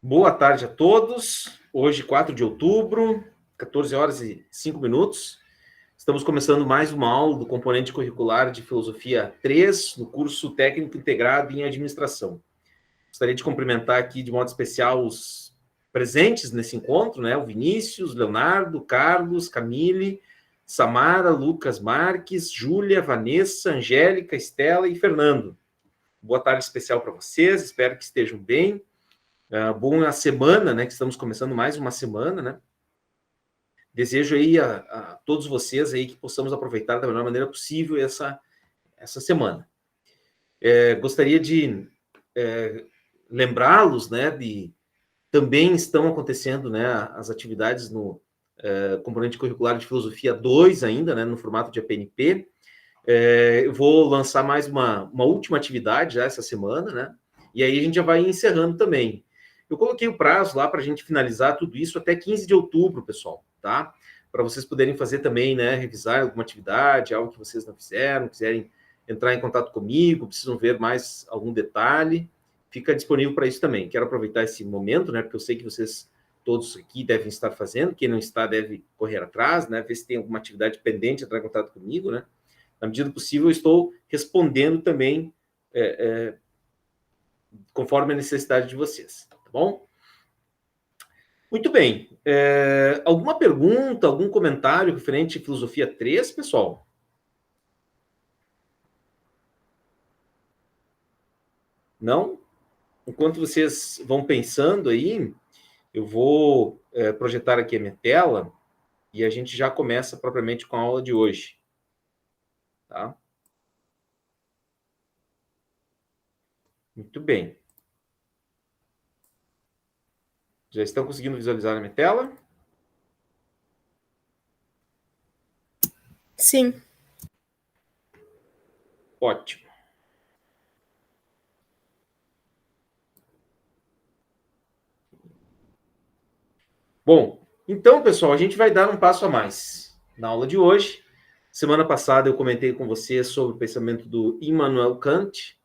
Boa tarde a todos. Hoje, 4 de outubro, 14 horas e 5 minutos. Estamos começando mais uma aula do componente curricular de Filosofia 3, no curso técnico integrado em administração. Gostaria de cumprimentar aqui de modo especial os presentes nesse encontro, né? O Vinícius, Leonardo, Carlos, Camille, Samara, Lucas Marques, Júlia, Vanessa, Angélica, Estela e Fernando. Boa tarde especial para vocês, espero que estejam bem. Bom a semana, né? Que estamos começando mais uma semana, né? Desejo aí a todos vocês aí que possamos aproveitar da melhor maneira possível essa semana. Gostaria de lembrá-los, né? Também estão acontecendo, né? As atividades no componente curricular de Filosofia 2 ainda, né? No formato de APNP. Eu vou lançar mais uma última atividade já essa semana, né? E aí a gente já vai encerrando também. Eu coloquei o prazo lá para a gente finalizar tudo isso até 15 de outubro, pessoal, tá? Para vocês poderem fazer também, né? Revisar alguma atividade, algo que vocês não fizeram, quiserem entrar em contato comigo, precisam ver mais algum detalhe, fica disponível para isso também. Quero aproveitar esse momento, né? Porque eu sei que vocês todos aqui devem estar fazendo, quem não está deve correr atrás, né? Ver se tem alguma atividade pendente, entrar em contato comigo, né? Na medida do possível, eu estou respondendo também conforme a necessidade de vocês, tá bom? Muito bem. Alguma pergunta, algum comentário referente à Filosofia 3, pessoal? Não? Enquanto vocês vão pensando aí, eu vou projetar aqui a minha tela e a gente já começa propriamente com a aula de hoje. Tá? Muito bem. Já estão conseguindo visualizar a minha tela? Sim. Ótimo. Bom, então, pessoal, a gente vai dar um passo a mais na aula de hoje. Semana passada eu comentei com vocês sobre o pensamento do Immanuel Kant,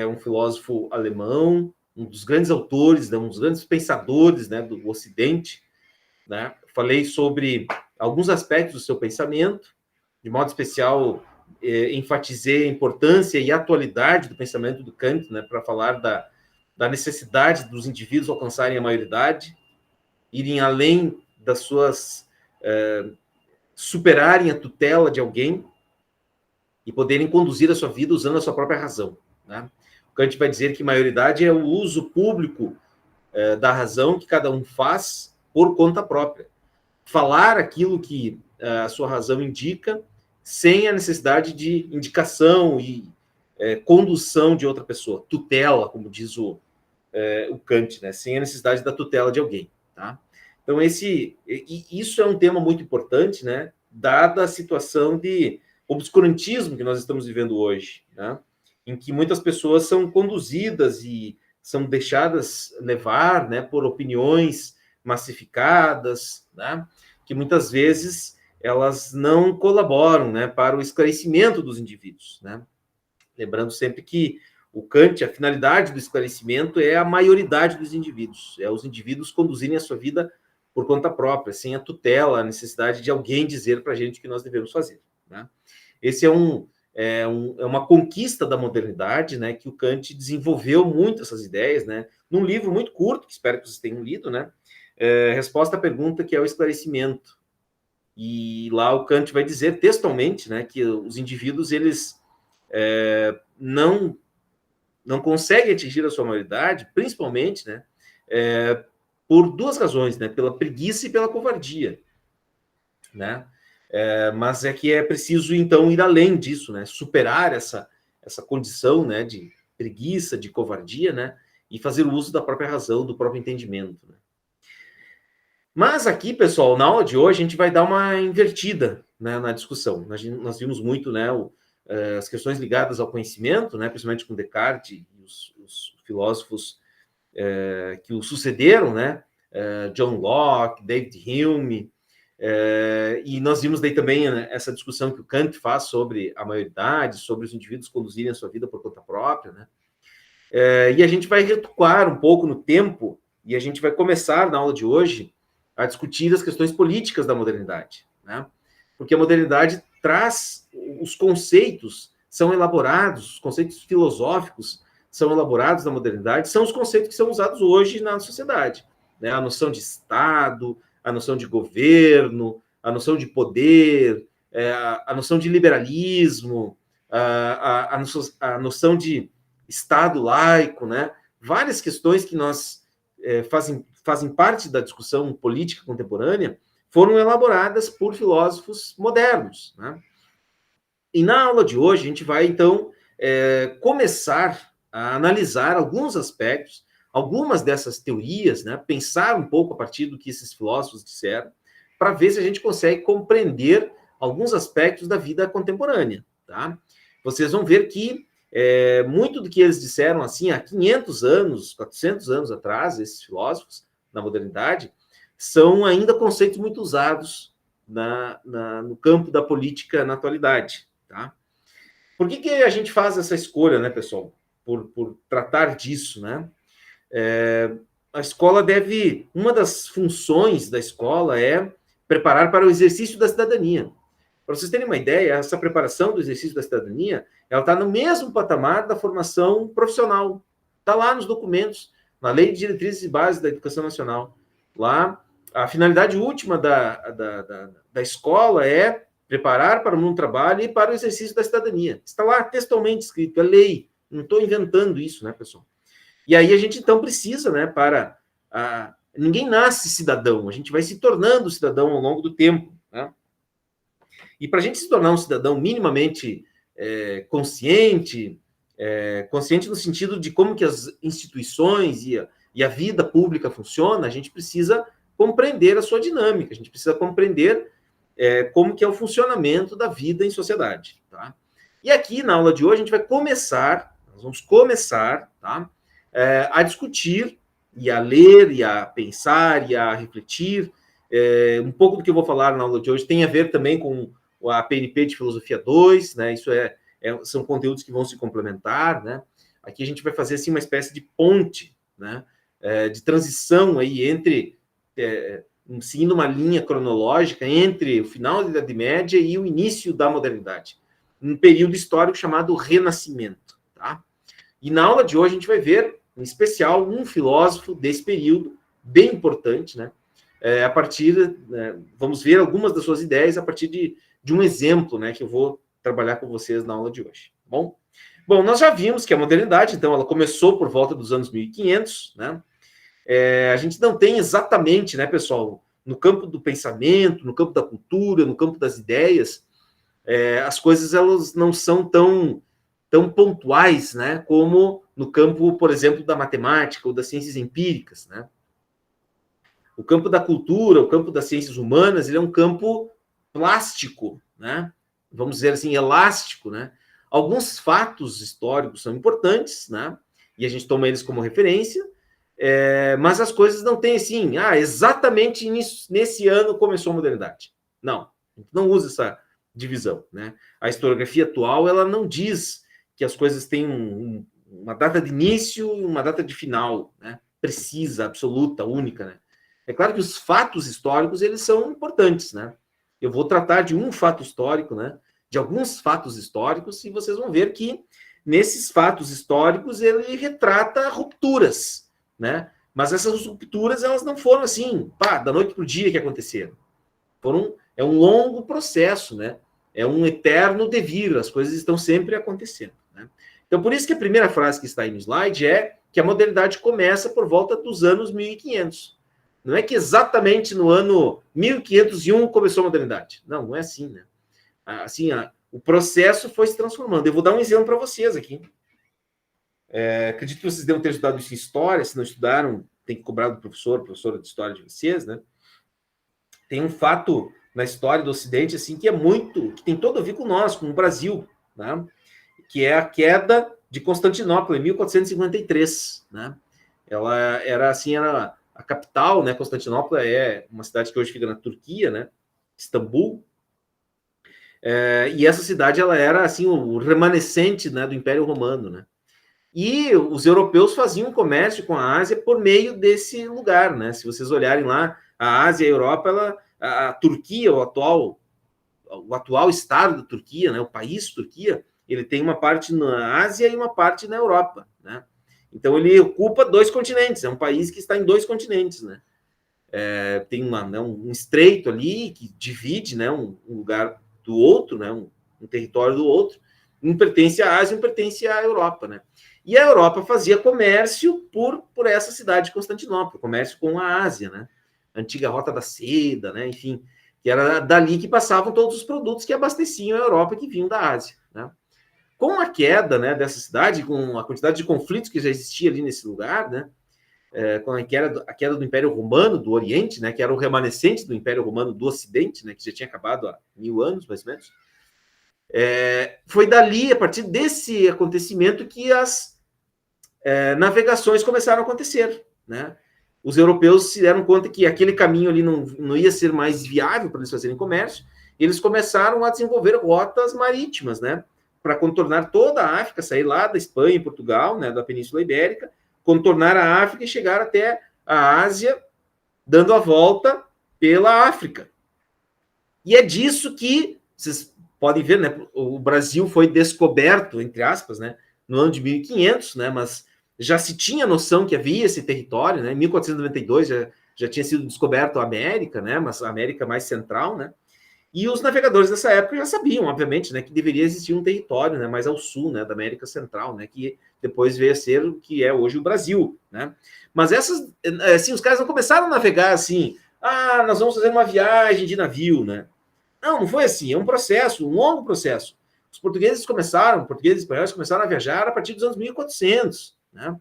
um filósofo alemão, um dos grandes autores, um dos grandes pensadores, né, do Ocidente, né? Falei sobre alguns aspectos do seu pensamento, de modo especial, enfatizei a importância e a atualidade do pensamento do Kant, né, para falar da necessidade dos indivíduos alcançarem a maioridade, irem além das suas... superarem a tutela de alguém e poderem conduzir a sua vida usando a sua própria razão, né? O Kant vai dizer que maioridade é o uso público da razão que cada um faz por conta própria. Falar aquilo que a sua razão indica sem a necessidade de indicação e condução de outra pessoa. Tutela, como diz o Kant, né? Sem a necessidade da tutela de alguém, tá? Então, isso é um tema muito importante, né? Dada a situação de obscurantismo que nós estamos vivendo hoje, né? Em que muitas pessoas são conduzidas e são deixadas levar, né, por opiniões massificadas, né? Que muitas vezes elas não colaboram, né, para o esclarecimento dos indivíduos, né? Lembrando sempre que o Kant, a finalidade do esclarecimento é a maioridade dos indivíduos, é os indivíduos conduzirem a sua vida por conta própria, sem a tutela, a necessidade de alguém dizer para a gente o que nós devemos fazer, né? Esse é uma conquista da modernidade, né, que o Kant desenvolveu muito essas ideias, né, num livro muito curto, que espero que vocês tenham lido, né, Resposta à Pergunta, que é o Esclarecimento. E lá o Kant vai dizer textualmente, né, que os indivíduos, eles não conseguem atingir a sua maioridade, principalmente, né, por duas razões, né, pela preguiça e pela covardia, né? Mas é que é preciso, então, ir além disso, né? Superar essa condição, né, de preguiça, de covardia, né? E fazer o uso da própria razão, do próprio entendimento, né? Mas aqui, pessoal, na aula de hoje, a gente vai dar uma invertida, né, na discussão. Nós vimos muito, né, as questões ligadas ao conhecimento, né, principalmente com Descartes e os filósofos que o sucederam, né? John Locke, David Hume, e nós vimos daí também, né, essa discussão que o Kant faz sobre a maioridade, sobre os indivíduos conduzirem a sua vida por conta própria, né? E a gente vai recuar um pouco no tempo e a gente vai começar na aula de hoje a discutir as questões políticas da modernidade, né? Porque a modernidade traz os conceitos, são elaborados, os conceitos filosóficos são elaborados na modernidade, são os conceitos que são usados hoje na sociedade, né? A noção de Estado, a noção de governo, a noção de poder, a noção de liberalismo, a noção de Estado laico, né? Várias questões que fazem parte da discussão política contemporânea foram elaboradas por filósofos modernos, né? E na aula de hoje a gente vai, então, começar a analisar alguns aspectos, algumas dessas teorias, né? Pensar um pouco a partir do que esses filósofos disseram, para ver se a gente consegue compreender alguns aspectos da vida contemporânea, tá? Vocês vão ver que muito do que eles disseram assim há 500 anos, 400 anos atrás, esses filósofos, na modernidade, são ainda conceitos muito usados no campo da política na atualidade, tá? Por que a gente faz essa escolha, né, pessoal? Por tratar disso, né? A escola deve... Uma das funções da escola é preparar para o exercício da cidadania. Para vocês terem uma ideia, essa preparação do exercício da cidadania, ela está no mesmo patamar da formação profissional. Está lá nos documentos, na Lei de Diretrizes e Bases da Educação Nacional. Lá, a finalidade última da escola é preparar para o mundo do trabalho e para o exercício da cidadania. Está lá textualmente escrito, é lei. Não estou inventando isso, né, pessoal? E aí a gente, então, precisa, né, ninguém nasce cidadão, a gente vai se tornando cidadão ao longo do tempo, né? E para a gente se tornar um cidadão minimamente consciente no sentido de como que as instituições e a vida pública funciona, a gente precisa compreender a sua dinâmica, a gente precisa compreender como que é o funcionamento da vida em sociedade, tá? E aqui, na aula de hoje, a gente nós vamos começar, tá? A discutir, e a ler, e a pensar, e a refletir. Um pouco do que eu vou falar na aula de hoje tem a ver também com a PNP de Filosofia 2, né? Isso são conteúdos que vão se complementar, né? Aqui a gente vai fazer assim, uma espécie de ponte, né? De transição aí entre, seguindo uma linha cronológica entre o final da Idade Média e o início da modernidade, um período histórico chamado Renascimento, tá? E na aula de hoje a gente vai ver, em especial, um filósofo desse período, bem importante, né? Vamos ver algumas das suas ideias a partir de um exemplo, né, que eu vou trabalhar com vocês na aula de hoje. Bom, nós já vimos que a modernidade, então, ela começou por volta dos anos 1500, né? A gente não tem exatamente, né, pessoal, no campo do pensamento, no campo da cultura, no campo das ideias, as coisas elas não são tão pontuais, né, como no campo, por exemplo, da matemática ou das ciências empíricas, né? O campo da cultura, o campo das ciências humanas, ele é um campo plástico, né? Vamos dizer assim, elástico, né? Alguns fatos históricos são importantes, né? E a gente toma eles como referência, mas as coisas não têm assim, exatamente nesse ano começou a modernidade. Não, a gente não usa essa divisão, né? A historiografia atual, ela não diz que as coisas têm uma data de início e uma data de final, né? Precisa, absoluta, única, né? É claro que os fatos históricos, eles são importantes, né? Eu vou tratar de um fato histórico, né? De alguns fatos históricos, e vocês vão ver que nesses fatos históricos ele retrata rupturas, né? Mas essas rupturas, elas não foram assim, da noite para o dia que aconteceram. É um longo processo, né? É um eterno devir, as coisas estão sempre acontecendo, né? Então, por isso que a primeira frase que está aí no slide é que a modernidade começa por volta dos anos 1500. Não é que exatamente no ano 1501 começou a modernidade. Não é assim, né? Assim, o processo foi se transformando. Eu vou dar um exemplo para vocês aqui. Acredito que vocês devem ter estudado isso em história. Se não estudaram, tem que cobrar do professora de história de vocês, né? Tem um fato na história do Ocidente assim que tem todo a ver com nós, com o Brasil, né? Que é a queda de Constantinopla em 1453, né? Ela era a capital, né? Constantinopla é uma cidade que hoje fica na Turquia, né? Istambul. E essa cidade ela era assim o remanescente, né, do Império Romano, né? E os europeus faziam comércio com a Ásia por meio desse lugar, né? Se vocês olharem lá, a Ásia e a Europa, a Turquia, o atual estado da Turquia, né? O país Turquia, ele tem uma parte na Ásia e uma parte na Europa, né? Então ele ocupa 2 continentes, é um país que está em 2 continentes, né? Tem um estreito ali que divide, né, um lugar do outro, né, um território do outro. Um pertence à Ásia, um pertence à Europa, né? E a Europa fazia comércio por essa cidade de Constantinopla, comércio com a Ásia, né? A antiga Rota da Seda, né? Enfim, que era dali que passavam todos os produtos que abasteciam a Europa que vinham da Ásia, né? Com a queda, né, dessa cidade, com a quantidade de conflitos que já existia ali nesse lugar, né? Com a queda do Império Romano do Oriente, né, que era o remanescente do Império Romano do Ocidente, né, que já tinha acabado há 1000 anos, mais ou menos. Foi dali, a partir desse acontecimento, que as navegações começaram a acontecer, né? Os europeus se deram conta que aquele caminho ali não ia ser mais viável para eles fazerem comércio, e eles começaram a desenvolver rotas marítimas, né, para contornar toda a África, sair lá da Espanha e Portugal, né, da Península Ibérica, contornar a África e chegar até a Ásia, dando a volta pela África. E é disso que vocês podem ver, né? O Brasil foi descoberto, entre aspas, né, no ano de 1500, né? Mas já se tinha noção que havia esse território, né? Em 1492 já tinha sido descoberto a América, né? Mas a América mais central, né? E os navegadores dessa época já sabiam, obviamente, né, que deveria existir um território, né, mais ao sul, né, da América Central, né, que depois veio a ser o que é hoje o Brasil, né? Mas assim, os caras não começaram a navegar assim, nós vamos fazer uma viagem de navio, né? Não foi assim, é um processo, um longo processo. Os portugueses e espanhóis começaram a viajar a partir dos anos 1400, né?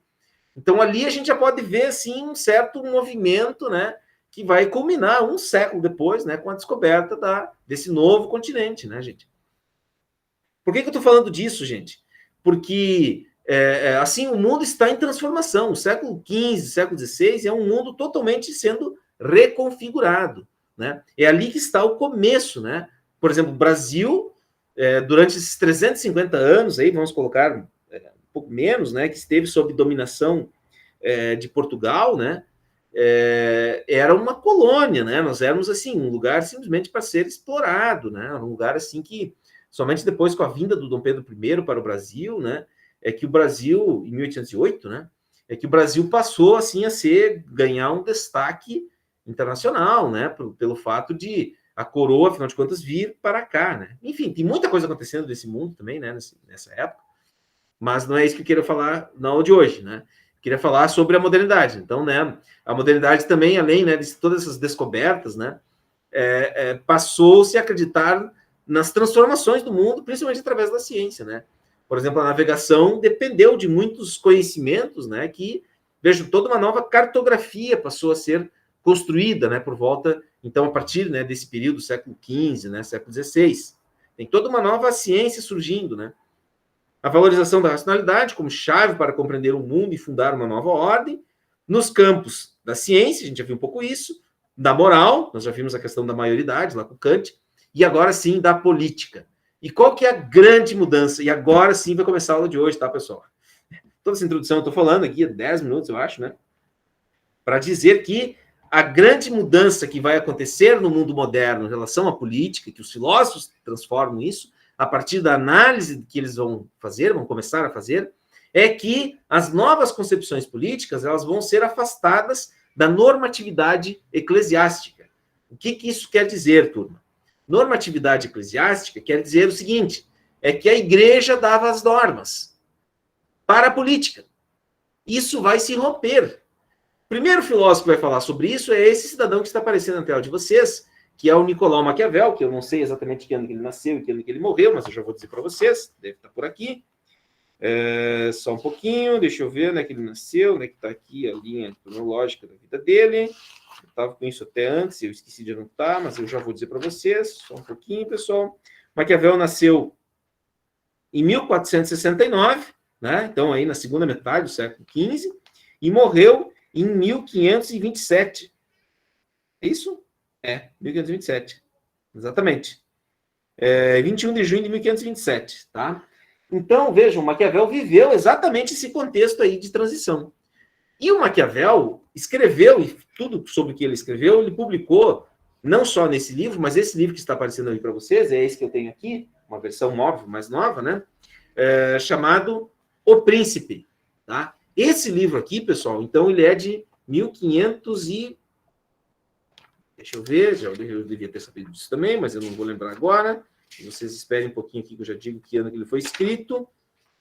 Então ali a gente já pode ver, assim, um certo movimento, né, que vai culminar um século depois, né, com a descoberta desse novo continente, né, gente? Por que eu estou falando disso, gente? Porque, assim, o mundo está em transformação. O século XV, século XVI é um mundo totalmente sendo reconfigurado, né? É ali que está o começo, né? Por exemplo, o Brasil, durante esses 350 anos, aí, vamos colocar um pouco menos, né, que esteve sob dominação de Portugal, né? Era uma colônia, né? Nós éramos assim um lugar simplesmente para ser explorado, né? Um lugar assim que somente depois com a vinda do Dom Pedro I para o Brasil, né? É que o Brasil em 1808, né? É que o Brasil passou assim a ganhar um destaque internacional, né? Pelo fato de a coroa, afinal de contas, vir para cá, né? Enfim, tem muita coisa acontecendo nesse mundo também, né? Nessa época, mas não é isso que eu quero falar na aula de hoje, né? Queria falar sobre a modernidade. Então, né, a modernidade também, além, né, de todas essas descobertas, né, passou-se a acreditar nas transformações do mundo, principalmente através da ciência, né? Por exemplo, a navegação dependeu de muitos conhecimentos, né, que, vejo, toda uma nova cartografia passou a ser construída, né, por volta, então, a partir, né, desse período, século XV, né, século XVI. Tem toda uma nova ciência surgindo, né? A valorização da racionalidade como chave para compreender o mundo e fundar uma nova ordem. Nos campos da ciência, a gente já viu um pouco isso, da moral, nós já vimos a questão da maioridade lá com Kant, e agora sim da política. E qual que é a grande mudança? E agora sim vai começar a aula de hoje, tá, pessoal? Toda essa introdução eu estou falando aqui há 10 minutos, eu acho, né? Para dizer que a grande mudança que vai acontecer no mundo moderno em relação à política, que os filósofos transformam isso, a partir da análise que eles vão começar a fazer, é que as novas concepções políticas elas vão ser afastadas da normatividade eclesiástica. O que isso quer dizer, turma? Normatividade eclesiástica quer dizer o seguinte, é que a igreja dava as normas para a política. Isso vai se romper. O primeiro filósofo que vai falar sobre isso é esse cidadão que está aparecendo na tela de vocês, que é o Nicolau Maquiavel, que eu não sei exatamente que ano que ele nasceu e que ano que ele morreu, mas eu já vou dizer para vocês, deve estar por aqui. Só um pouquinho, deixa eu ver, né, que ele nasceu, né, que está aqui a linha cronológica da vida dele. Eu estava com isso até antes, eu esqueci de anotar, mas eu já vou dizer para vocês, só um pouquinho, pessoal. Maquiavel nasceu em 1469, né, então aí na segunda metade do século XV, e morreu em 1527. É isso? 1527. Exatamente. 21 de junho de 1527, tá? Então, vejam, Maquiavel viveu exatamente esse contexto aí de transição. E o Maquiavel escreveu, e tudo sobre o que ele escreveu, ele publicou, não só nesse livro, mas esse livro que está aparecendo aí para vocês, é esse que eu tenho aqui, uma versão móvel, mais nova, né? Chamado O Príncipe. Tá? Esse livro aqui, pessoal, então ele é de 1500 e... Deixa eu ver, eu devia ter sabido disso também, mas eu não vou lembrar agora. Vocês esperem um pouquinho aqui que eu já digo que ano que ele foi escrito.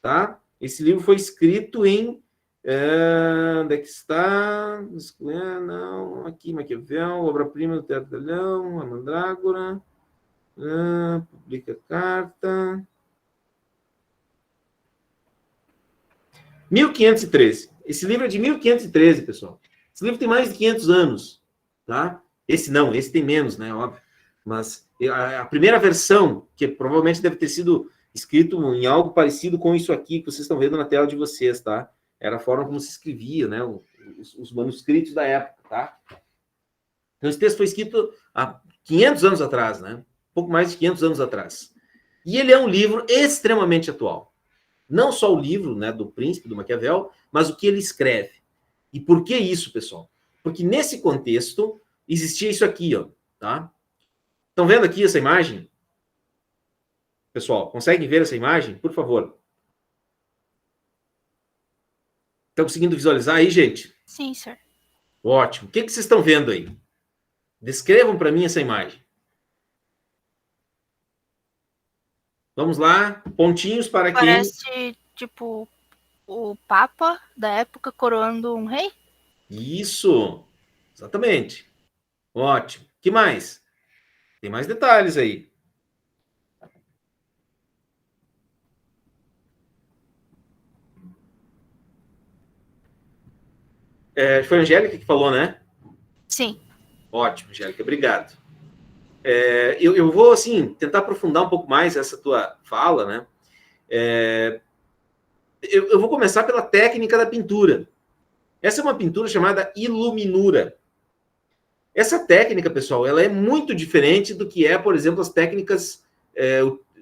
Tá? Esse livro foi escrito em... onde é que está? Não, aqui, Maquiavel, obra-prima do Teatro do Leão, a Mandrágora, publica carta. 1513. Esse livro é de 1513, pessoal. Esse livro tem mais de 500 anos, tá? Esse não, esse tem menos, né, óbvio. Mas a primeira versão, que provavelmente deve ter sido escrito em algo parecido com isso aqui que vocês estão vendo na tela de vocês, tá? Era a forma como se escrevia, né? Os manuscritos da época, tá? Então, esse texto foi escrito há 500 anos atrás, né? Um pouco mais de 500 anos atrás. E ele é um livro extremamente atual. Não só o livro, né, do Príncipe, do Maquiavel, mas o que ele escreve. E por que isso, pessoal? Porque nesse contexto existia isso aqui, ó, tá? Estão vendo aqui essa imagem? Pessoal, conseguem ver essa imagem? Por favor. Estão conseguindo visualizar aí, gente? Sim, senhor. Ótimo. O que vocês estão vendo aí? Descrevam para mim essa imagem. Vamos lá. Pontinhos para quem... Parece, tipo, o Papa da época coroando um rei? Isso. Exatamente. Ótimo. Que mais? Tem mais detalhes aí. Foi a Angélica que falou, né? Sim. Ótimo, Angélica. Obrigado. Eu vou, assim, tentar aprofundar um pouco mais essa tua fala, né? Eu vou começar pela técnica da pintura. Essa é uma pintura chamada iluminura. Essa técnica, pessoal, ela é muito diferente do que é, por exemplo, as técnicas,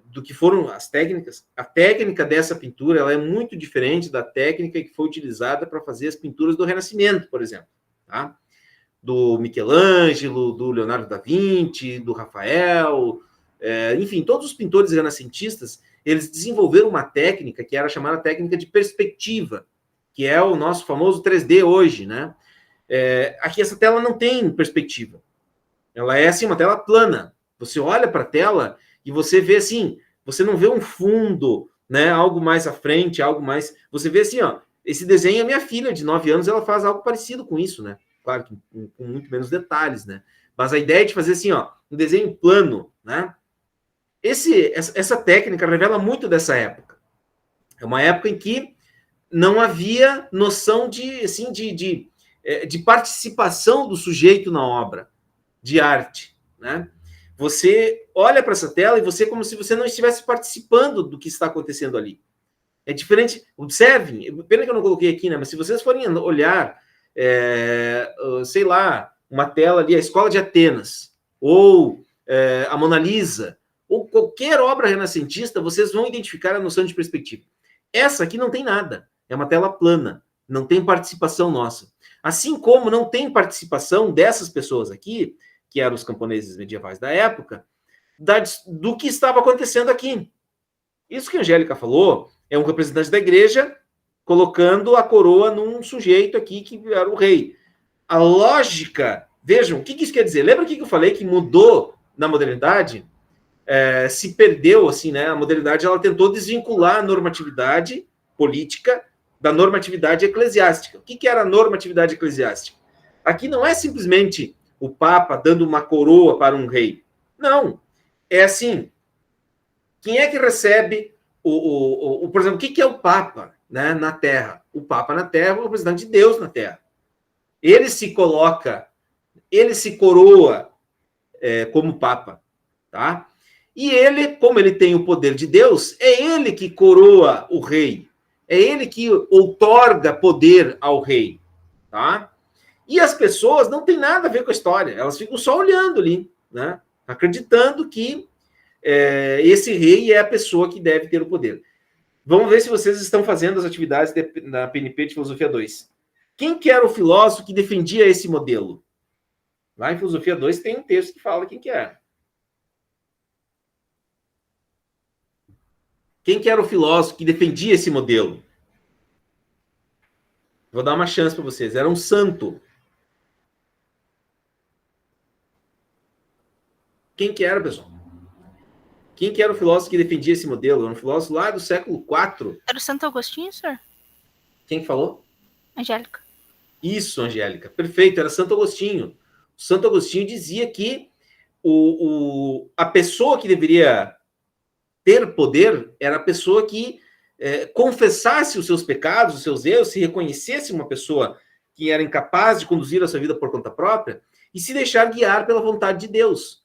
do que foram as técnicas. A técnica dessa pintura, ela é muito diferente da técnica que foi utilizada para fazer as pinturas do Renascimento, por exemplo, tá? Do Michelangelo, do Leonardo da Vinci, do Rafael, enfim, todos os pintores renascentistas, eles desenvolveram uma técnica que era chamada técnica de perspectiva, que é o nosso famoso 3D hoje, né? Aqui essa tela não tem perspectiva. Ela é assim, uma tela plana. Você olha para a tela e você vê assim, você não vê um fundo, né? Algo mais à frente, algo mais... Você vê assim, ó, esse desenho, a minha filha de 9 anos, ela faz algo parecido com isso, né? Claro que com muito menos detalhes, né? Mas a ideia é de fazer assim, ó, um desenho plano, né? Essa técnica revela muito dessa época. É uma época em que não havia noção de, assim, de participação do sujeito na obra de arte, né? Você olha para essa tela e você é como se você não estivesse participando do que está acontecendo ali. É diferente. Observem, pena que eu não coloquei aqui, né? Mas se vocês forem olhar, sei lá, uma tela ali, a Escola de Atenas, ou a Mona Lisa, ou qualquer obra renascentista, vocês vão identificar a noção de perspectiva. Essa aqui não tem nada. É uma tela plana. Não tem participação nossa. Assim como não tem participação dessas pessoas aqui, que eram os camponeses medievais da época, do que estava acontecendo aqui. Isso que a Angélica falou é um representante da igreja colocando a coroa num sujeito aqui que era o rei. A lógica... Vejam, o que isso quer dizer? Lembra o que eu falei que mudou na modernidade? Se perdeu, assim, né? A modernidade, ela tentou desvincular a normatividade política da normatividade eclesiástica. O que era a normatividade eclesiástica? Aqui não é simplesmente o Papa dando uma coroa para um rei. Não. É assim, quem é que recebe por exemplo, o que é o Papa, né, na Terra? O Papa na Terra é o representante de Deus na Terra. Ele se coloca, ele se coroa como Papa, tá? E ele, como ele tem o poder de Deus, é ele que coroa o rei. É ele que outorga poder ao rei, tá? E as pessoas não têm nada a ver com a história. Elas ficam só olhando ali, né? Acreditando que esse rei é a pessoa que deve ter o poder. Vamos ver se vocês estão fazendo as atividades na PNP de Filosofia 2. Quem que era o filósofo que defendia esse modelo? Lá em Filosofia 2 tem um texto que fala quem que era. Quem que era o filósofo que defendia esse modelo? Vou dar uma chance para vocês. Era um santo. Quem que era, pessoal? Quem que era o filósofo que defendia esse modelo? Era um filósofo lá do século IV. Era o Santo Agostinho, senhor? Quem falou? Angélica. Isso, Angélica. Perfeito, era Santo Agostinho. O Santo Agostinho dizia que a pessoa que deveria ter poder era a pessoa que confessasse os seus pecados, os seus erros, se reconhecesse uma pessoa que era incapaz de conduzir a sua vida por conta própria e se deixar guiar pela vontade de Deus.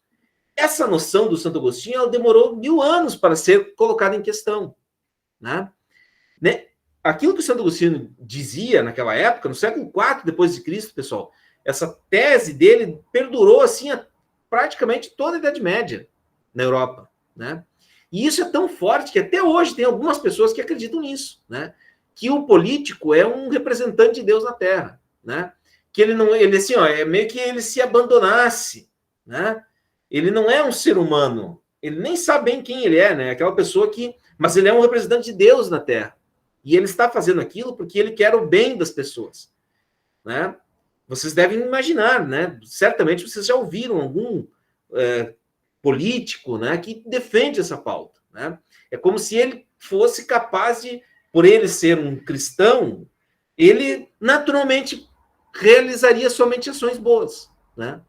Essa noção do Santo Agostinho ela demorou 1000 anos para ser colocada em questão. Né? Aquilo que o Santo Agostinho dizia naquela época, no século IV depois de Cristo, pessoal, essa tese dele perdurou assim praticamente toda a Idade Média na Europa. Né? E isso é tão forte que até hoje tem algumas pessoas que acreditam nisso, né? Que o político é um representante de Deus na Terra, né? Que ele assim, ó, é meio que ele se abandonasse, né? Ele não é um ser humano, ele nem sabe bem quem ele é, né? Aquela pessoa mas ele é um representante de Deus na Terra. E ele está fazendo aquilo porque ele quer o bem das pessoas, né? Vocês devem imaginar, né? Certamente vocês já ouviram algum político, né, que defende essa pauta, né? É como se ele fosse capaz de, por ele ser um cristão, ele naturalmente realizaria somente ações boas, né?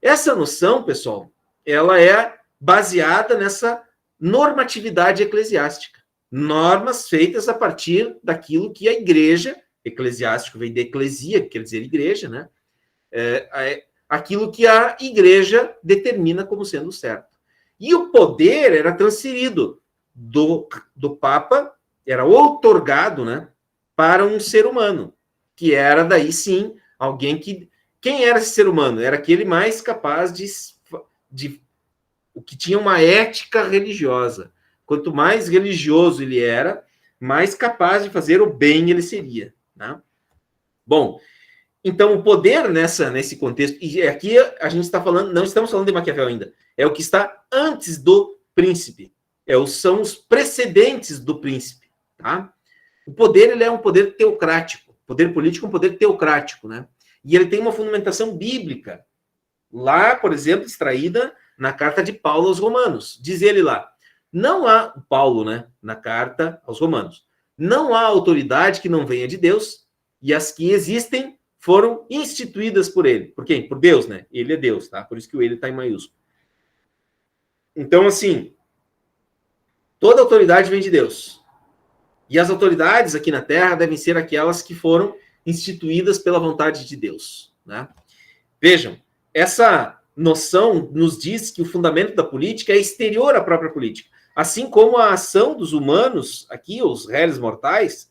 Essa noção, pessoal, ela é baseada nessa normatividade eclesiástica. Normas feitas a partir daquilo que a igreja, eclesiástico vem de eclesia, que quer dizer igreja, né? Aquilo que a igreja determina como sendo certo. E o poder era transferido do Papa, era outorgado, né, para um ser humano, que era daí sim alguém que... Quem era esse ser humano? Era aquele mais capaz o que tinha uma ética religiosa. Quanto mais religioso ele era, mais capaz de fazer o bem ele seria. Né? Bom, então o poder nesse contexto, e aqui a gente está falando, não estamos falando de Maquiavel ainda, é o que está antes do príncipe, são os precedentes do príncipe. Tá? O poder ele é um poder teocrático, o poder político é um poder teocrático, né? E ele tem uma fundamentação bíblica, lá, por exemplo, extraída na carta de Paulo aos Romanos. Diz ele lá, não há, Paulo, né, na carta aos Romanos, não há autoridade que não venha de Deus, e as que existem foram instituídas por ele. Por quem? Por Deus, né? Ele é Deus, tá? Por isso que o ele está em maiúsculo. Então, assim, toda autoridade vem de Deus. E as autoridades aqui na Terra devem ser aquelas que foram instituídas pela vontade de Deus. Né? Vejam, essa noção nos diz que o fundamento da política é exterior à própria política. Assim como a ação dos humanos, aqui, os réis mortais,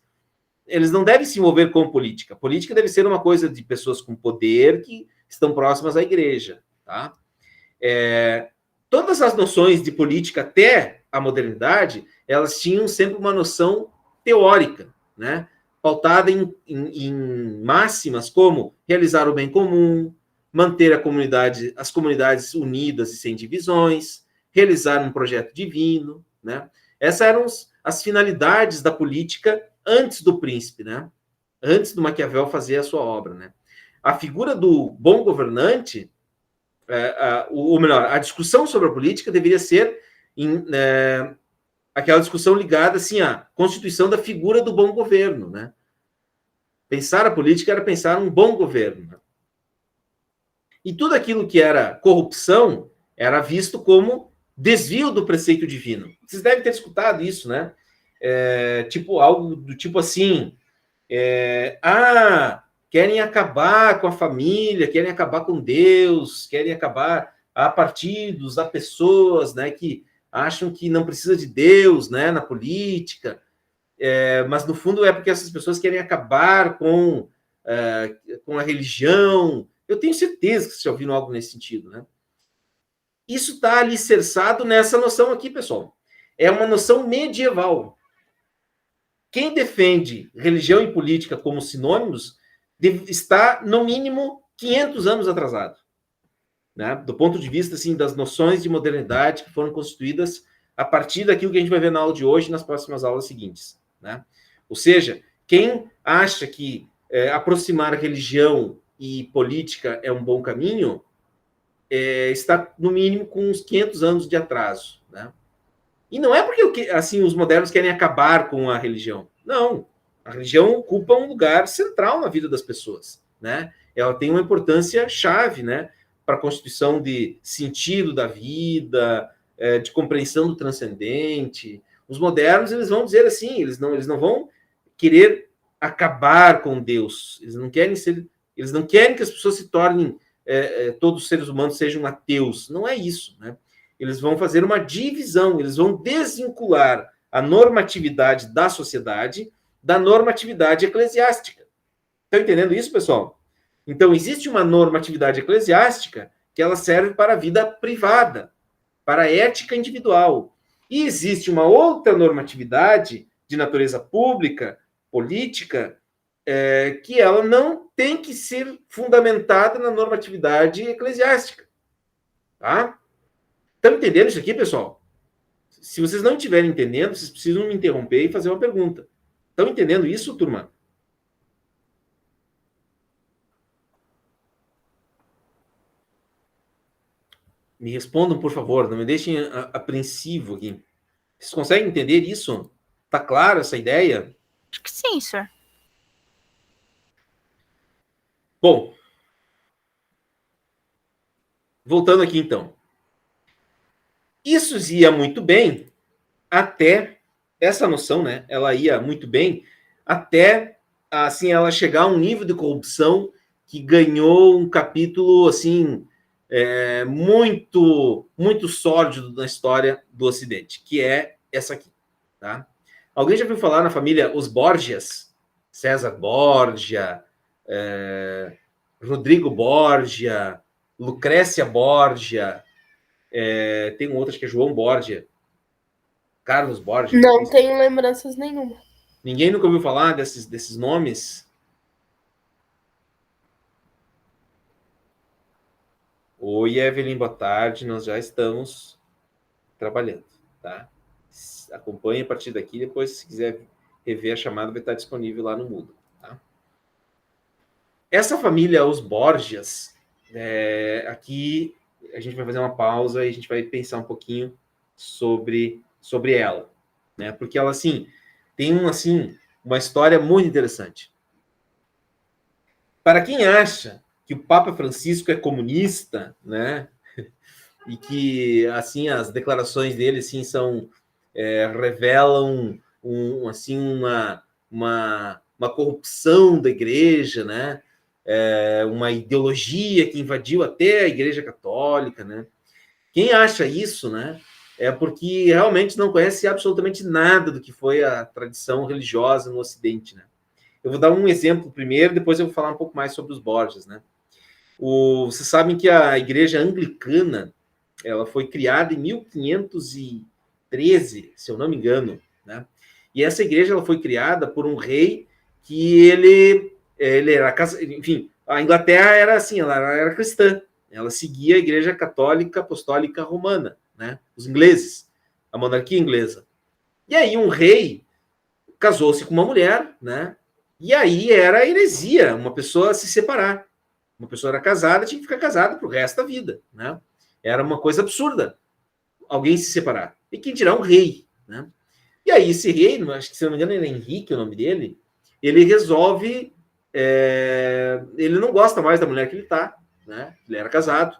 eles não devem se envolver com política. Política deve ser uma coisa de pessoas com poder que estão próximas à igreja. Tá? Todas as noções de política até a modernidade, elas tinham sempre uma noção teórica, né? Pautada em máximas como realizar o bem comum, manter as comunidades unidas e sem divisões, realizar um projeto divino, né? Essas eram as finalidades da política antes do príncipe, né? Antes do Maquiavel fazer a sua obra, né? A figura do bom governante, ou melhor, a discussão sobre a política deveria ser aquela discussão ligada assim à constituição da figura do bom governo, né? Pensar a política era pensar um bom governo. Né? E tudo aquilo que era corrupção era visto como desvio do preceito divino. Vocês devem ter escutado isso, né? Tipo algo do tipo assim, querem acabar com a família, querem acabar com Deus, querem acabar a partidos, a pessoas, né, que acham que não precisa de Deus, né, na política, mas no fundo é porque essas pessoas querem acabar com a religião. Eu tenho certeza que vocês já ouviram algo nesse sentido, né? Isso está alicerçado nessa noção aqui, pessoal. É uma noção medieval. quem defende religião e política como sinônimos está, no mínimo, 500 anos atrasado, né? Do ponto de vista assim, das noções de modernidade que foram constituídas a partir daquilo que a gente vai ver na aula de hoje e nas próximas aulas seguintes, né? Ou seja, quem acha que aproximar religião e política é um bom caminho, está, no mínimo, com uns 500 anos de atraso, né? E não é porque assim, os modernos querem acabar com a religião. Não. A religião ocupa um lugar central na vida das pessoas, né? Ela tem uma importância chave, né, para a constituição de sentido da vida, de compreensão do transcendente. Os modernos, eles vão dizer assim, eles não vão querer acabar com Deus. Eles não querem que as pessoas se tornem, todos os seres humanos sejam ateus. Não é isso, né? Eles vão fazer uma divisão, eles vão desvincular a normatividade da sociedade da normatividade eclesiástica. Estão entendendo isso, pessoal? Então, existe uma normatividade eclesiástica que ela serve para a vida privada, para a ética individual. E existe uma outra normatividade de natureza pública, política, que ela não tem que ser fundamentada na normatividade eclesiástica. Tá? Estão entendendo isso aqui, pessoal? Se vocês não estiverem entendendo, vocês precisam me interromper e fazer uma pergunta. Estão entendendo isso, turma? Me respondam, por favor. Não me deixem apreensivo aqui. Vocês conseguem entender isso? Está claro essa ideia? Acho que sim, senhor. Bom, voltando aqui então. Isso ia muito bem até essa noção, né? Ela ia muito bem até assim ela chegar a um nível de corrupção que ganhou um capítulo assim muito muito sórdido na história do Ocidente, que é essa aqui, tá? Alguém já ouviu falar na família os Borgias? César Borgia, Rodrigo Borgia, Lucrécia Borgia, tem um outro, acho que é João Borgia, Carlos Borgia. Não tenho lembranças nenhuma. Ninguém nunca ouviu falar desses nomes? Oi, Evelyn, boa tarde. Nós já estamos trabalhando, tá? Acompanhe a partir daqui. Depois, se quiser rever a chamada, vai estar disponível lá no Moodle, tá? Essa família, os Borgias, aqui a gente vai fazer uma pausa e a gente vai pensar um pouquinho sobre ela, né? Porque ela, assim, tem uma história muito interessante. Para quem acha que o Papa Francisco é comunista, né? E que, assim, as declarações dele, assim, revelam uma corrupção da igreja, né? Uma ideologia que invadiu até a Igreja Católica, né? Quem acha isso, né? É porque realmente não conhece absolutamente nada do que foi a tradição religiosa no Ocidente, né? Eu vou dar um exemplo primeiro, depois eu vou falar um pouco mais sobre os Borgias, né? Vocês sabem que a Igreja Anglicana, ela foi criada em 1513, se eu não me engano, né? E essa igreja ela foi criada por um rei que ele era, enfim, a Inglaterra era assim, ela era cristã, ela seguia a Igreja Católica Apostólica Romana, né? Os ingleses, a monarquia inglesa. E aí um rei casou-se com uma mulher, né? E aí era heresia uma pessoa se separar. Uma pessoa era casada, tinha que ficar casada pro resto da vida, né? Era uma coisa absurda alguém se separar. E quem dirá um rei, né? E aí esse rei, acho que se não me engano era Henrique o nome dele, ele resolve, ele não gosta mais da mulher que ele tá, né? Ele era casado,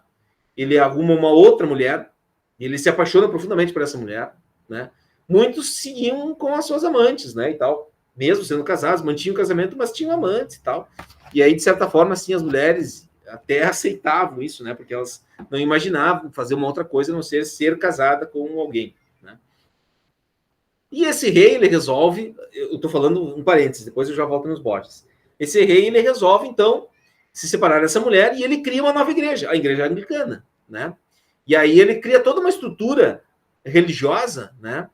ele arruma uma outra mulher, ele se apaixona profundamente por essa mulher, né? Muitos seguiam com as suas amantes, né, e tal, mesmo sendo casados, mantinham o casamento, mas tinham amantes e tal. E aí, de certa forma, assim, as mulheres até aceitavam isso, né, porque elas não imaginavam fazer uma outra coisa a não ser casada com alguém, né? E esse rei, ele resolve, eu estou falando um parênteses, depois eu já volto nos Borgias. Esse rei, ele resolve, então, se separar dessa mulher e ele cria uma nova igreja, a Igreja Anglicana, né? E aí ele cria toda uma estrutura religiosa, né,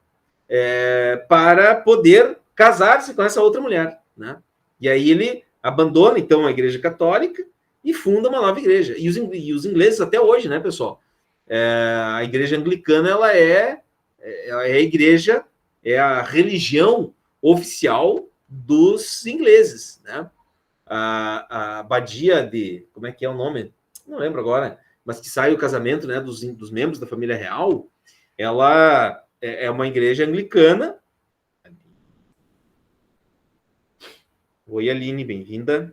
para poder casar-se com essa outra mulher, né? E aí ele abandona, então, a Igreja Católica e funda uma nova igreja. E os ingleses, até hoje, né, pessoal? A Igreja Anglicana, ela é a igreja, é a religião oficial dos ingleses, né? A abadia de... Como é que é o nome? Não lembro agora, mas que sai o casamento, né, dos membros da família real, ela é uma igreja anglicana. Oi, Aline, bem-vinda.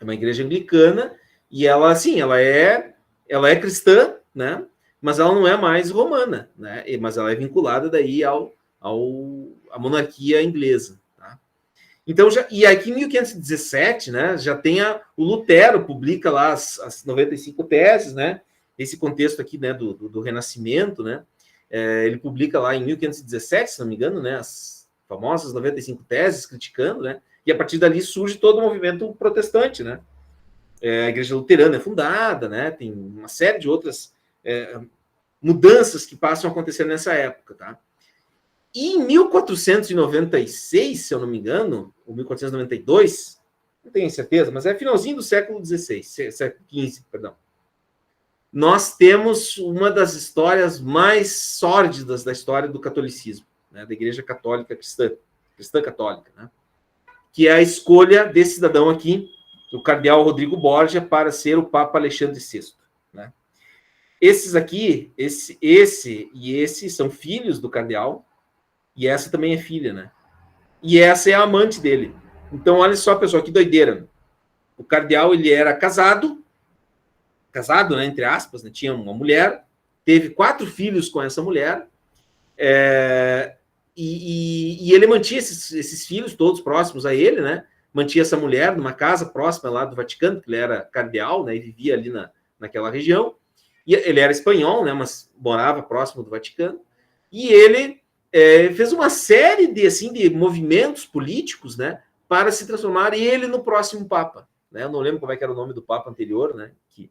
É uma igreja anglicana e ela, assim, ela é cristã, né? Mas ela não é mais romana, né? Mas ela é vinculada daí à monarquia inglesa. Tá? Então, e aqui em 1517, né? Já tem o Lutero publica lá as 95 teses, né? Esse contexto aqui, né? Do Renascimento, né? Ele publica lá em 1517, se não me engano, né? As famosas 95 teses criticando, né? E a partir dali surge todo o movimento protestante, né? A Igreja Luterana é fundada, né? Tem uma série de outras mudanças que passam a acontecer nessa época, tá? E em 1496, se eu não me engano, ou 1492, não tenho certeza, mas é finalzinho do século XVI, século XV, perdão. Nós temos uma das histórias mais sórdidas da história do catolicismo, né? Da Igreja Católica cristã católica, né? Que é a escolha desse cidadão aqui, o cardeal Rodrigo Borgia, para ser o Papa Alexandre VI. Né? Esses aqui, esse e esse são filhos do cardeal, e essa também é filha, né? E essa é a amante dele. Então, olha só, pessoal, que doideira. O cardeal, ele era casado, né, entre aspas, né, tinha uma mulher, teve 4 filhos com essa mulher, e ele mantinha esses filhos todos próximos a ele, né? Mantinha essa mulher numa casa próxima lá do Vaticano, que ele era cardeal, né? E vivia ali naquela região. E ele era espanhol, né? Mas morava próximo do Vaticano. E ele fez uma série de movimentos políticos, né? Para se transformar ele no próximo Papa. Né? Eu não lembro como é que era o nome do Papa anterior, né? Que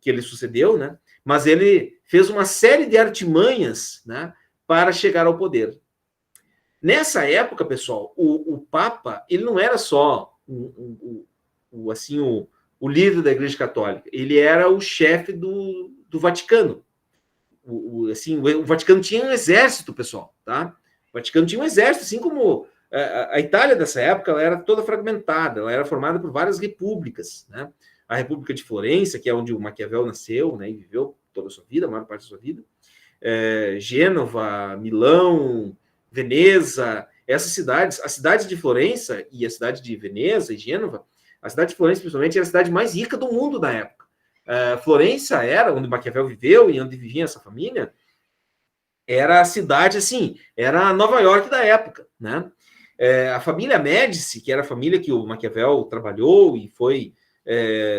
ele sucedeu, né? Mas ele fez uma série de artimanhas, né? Para chegar ao poder. Nessa época, pessoal, o Papa, ele não era só o líder da Igreja Católica, ele era o chefe do Vaticano. O Vaticano tinha um exército, pessoal, tá? O Vaticano tinha um exército, assim como a Itália dessa época, ela era toda fragmentada, ela era formada por várias repúblicas, né? A República de Florença, que é onde o Maquiavel nasceu, né? E viveu toda a sua vida, a maior parte da sua vida. Gênova, Milão, Veneza, essas cidades, a cidade de Florença e a cidade de Veneza e Gênova, a cidade de Florença, principalmente, era a cidade mais rica do mundo da época. Florença era onde Maquiavel viveu e onde vivia essa família, era a cidade, assim, era a Nova York da época, né? A família Médici, que era a família que o Maquiavel trabalhou e foi